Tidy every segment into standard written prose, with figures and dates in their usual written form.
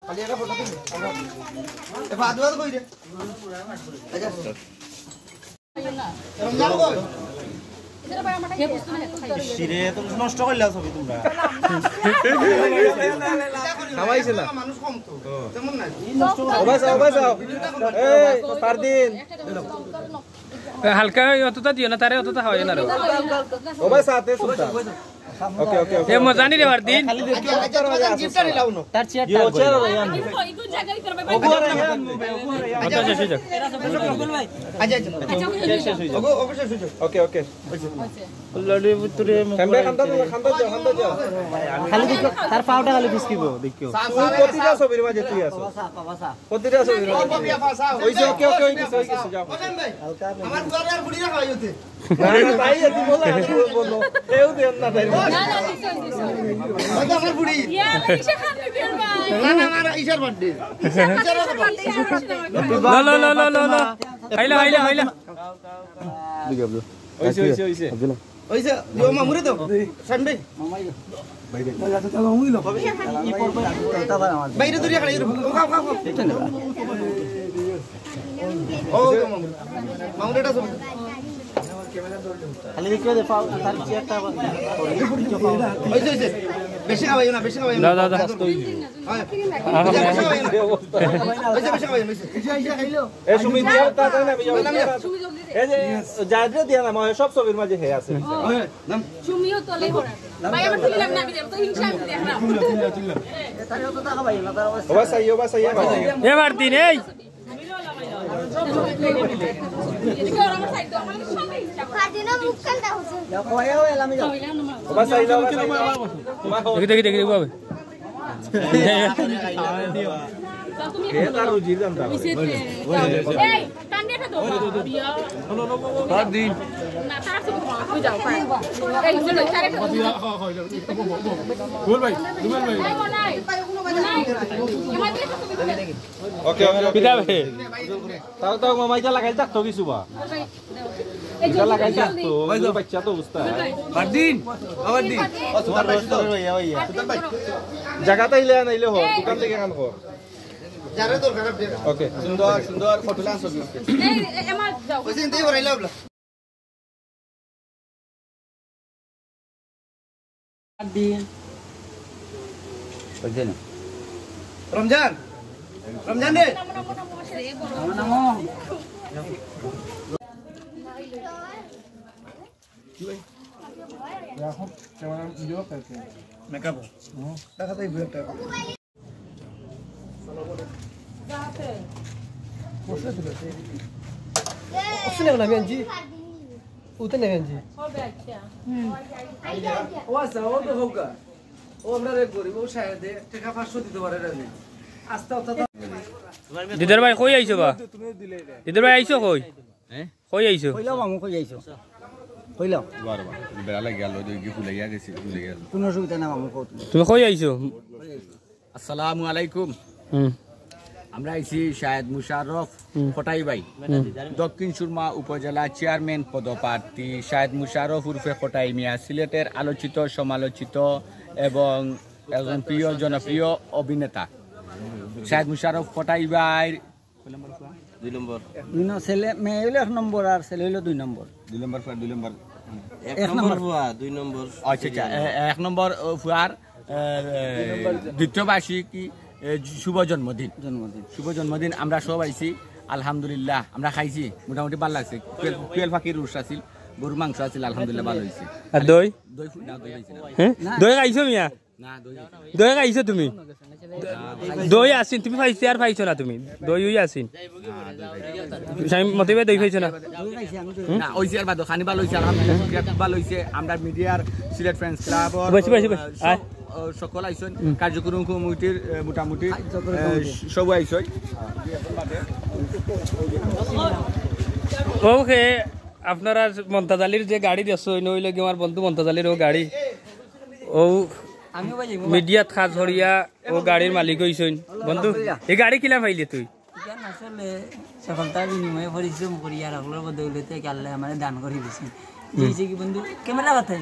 খালি একটা ফটো দিন এ ফাদুয়াদ কই রে আচ্ছা রমজান কই শিরে তো নষ্ট করলা ছবি তোমরা খাওয়াইছে না মানুষ কম তো তেমন না ওবাই যাও এই পারদিন হালকা অতটা দিও না তারে অতটা হয় না রে ওবাই সাথে সুনতা ওকে ওকে এ মজা নি রে পারদিন খালি দেখি গিফট নি লাউনো তার চেয়ারটা ইগো জায়গা করবে আচ্ছা শেষ হয়ে যাক ওকে ওকে লড়ি ভিতরে খান্দা যাও খালি দেখো তার পাউটা খালি বিস্কিব দেখো প্রতিটা ছবির মাঝে তুই আছো প্রতিটা ছবির মাঝে ওইছে ওকে ওই কিছু যাও আমার দুয়ারে আর বুড়ি রাখা হইতে না তাই তুই বলো এও দেন না তাই না আমার বুড়ি ইয়া ইশা খান দিবেন ভাই না আমার ঈশার বার্থডে লা হাইলা ওইছে দিও মামুরে দাও সামনে বাইরে দরিয়া খালি খাও ও মামুরেটা সব খালি দেখো দে পাও তার চেয়ারটা ওইছে বেশি খাওয়াইও না দাও হ্যাঁ বেশি খাওয়াইও এ সুমি দিয়া তা না এই যে জায়গা দিয়া না মই সব ছবির মাঝে হে আছে নাম সুমিও তলে পড়া ভাই আমার তুলিলাম না ভিডিও তো হিংসা আমি দেখলাম তারে তো টাকা পাই না তার অবস্থা এ পারদিন এই এদিকে ওর আমার সাইড দাও আমার সঙ্গে হিংসা কাটিনা মুখখান দাও দেখি বাবা তুমি তার উজির দাম দাও এই কান্ডিটা দাও বিয়া পারদিন না তার সব কই যাও এই চলো তারে বল ভাই দুমান ভাই নাই ওকে পিতা ভাই তাও মামাইটা লাগাই থাক তো কিছু বা এটা লাগাই থাক তো ওই বাচ্চা তো অবস্থা পারদিন তোমার রোস্ট হইয়া জায়গাটা নাইলে হ দোকান থেকে কাম কর যারে দরকার ওকে সুন্দর ফটো লান ছবি এই এমার যাও ওই দিন দেই বরাইলা বলা দিন বুঝছেন রমজান রে নামো মেকআপ দেখা তাই ভিডিওটা उसने ना बहन जी उतने बहन जी হবে আচ্ছা ও আচ্ছা ও তো হোক ও আমরা রে গরিব ও শায়দ টাকা 500 দিতে পারে রে আস্তে দিদার ভাই কই আইছো বা দিদার ভাই আইছো কই কই আইছো কইলাম আমি কই আইছো কইলাম বারবার বেলা গেল ওই ফুলে গেছে কোনো অসুবিধা না আমি কত তুমি কই আইছো আসসালামু আলাইকুম আমরা আইছি শাহেদ মুশাররফ ফটাই ভাই দক্ষিণ সুরমা উপজেলা চেয়ারম্যান পদপ্রার্থী শাহেদ মুশাররফ উর্ফে ফটাই মিয়া সিলেটের আলোচিত সমালোচিত এবং একজন জনপ্রিয় অভিনেতা শাহেদ মুশাররফ ফটাই ভাই 2 নম্বর ছেলে মেয়ে হইলো 1 নম্বর আর ছেলে হইলো 2 নম্বর 2 নম্বর 1 নম্বর ফুয়া 2 নম্বর আচ্ছা 1 নম্বর ফুয়ার দ্বিতীয় বার্ষিকী শুভ জন্মদিন আমরা সব আইছি আলহামদুলিল্লাহ আমরা খাইছি মোটামুটি ভালো লাগছে কুয়েল পাখির রুশ আছিল গরু মাংস আছিল আলহামদুলিল্লাহ ভালো হইছে আর দই খাইছি না হ্যাঁ দই খাইছো মিয়া না দই খাইছো তুমি দই আসিন তুমি পাইছো আর পাইছো না তুমি দই হই আসিন মতে দই পাইছো না না ওইছে আর বাদ খানি ভালো হইছে আলহামদুলিল্লাহ ভালো হইছে আমরা মিডিয়ার সিলেট ফ্রেন্ডস ক্লাবর সকল আইসন কার্যক্রম কমিটির মোটামুটি সব আইসন ওকে আপনারা মমতাজ আলীর যে গাড়ি দিয়েছো নইলে কি আমার বন্ধু মমতাজ আলীর ও গাড়ি ও মিডিয়াত খাস হরিয়া ও গাড়ির মালিক হইছইন বন্ধু এই গাড়ি কিলা পাইলি তুই আসলে সফলতার বিনিময়ে পরিশ্রম করি আর আগলোর বদৌলতে আল্লাহ আমারে দান করে দিয়েছেন দিয়েছে কি বন্ধু ক্যামেরা কথা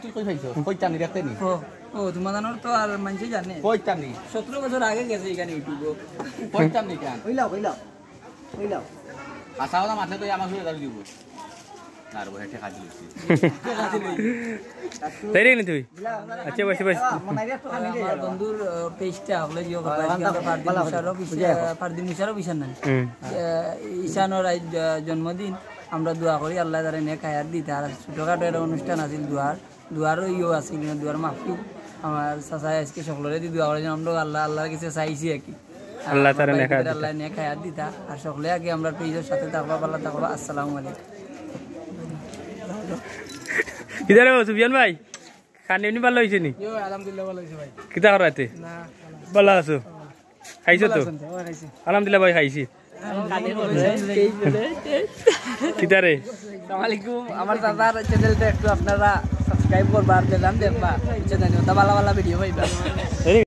তুই কই পাইছো কইতানি দেখতে নি ও তোমার জানোর তো আর মানুষ জানে কইতানি 17 বছর আগে গেছে এখানে ইউটিউবে কইতানি কেন হইলাও আশা কথা মাথা তো আমার শুয়ে দিব আর বহে ঠেকা দিছি তাই রে নি তুই আচ্ছা বসে বসে আমার বন্ধুর পেজটা হলো জিও পারদিন মুশারফ ঈশান নাই ঈশানোর জন্মদিন আমরা দোয়া করি আল্লাহ তারে নেক হায়াত দিতে আর ছোটখাটো একটা অনুষ্ঠান আছিল দুয়ারও ইও আছিল দুয়ার মাহফিল আমার চাচা আজকে সকলের দি দোয়া করেছেন আমরা আল্লাহর কাছে চাইছি আর কি আল্লাহ তারে নেক হায়াত আল্লাহ নেক হায়াত দিতা আর সকলে আগে আমরা পেজের সাথে থাকবা আল্লাহ থাকবা আসসালামু আলাইকুম কিদারে সুফিয়ান ভাই খানি এমনি ভালো হয়েছে নি আলহামদুলিল্লাহ ভালো হয়েছে ভাই কিতা করাতে ভালো আছো খাইছো তো আলহামদুলিল্লাহ ভাই খাইছি কিতারে আসসালামাইকুম আমার দাদার চ্যানেলটা একটু আপনারা সাবস্ক্রাইব করবা আর দেখবা ভালো ভালো ভিডিও পাইবা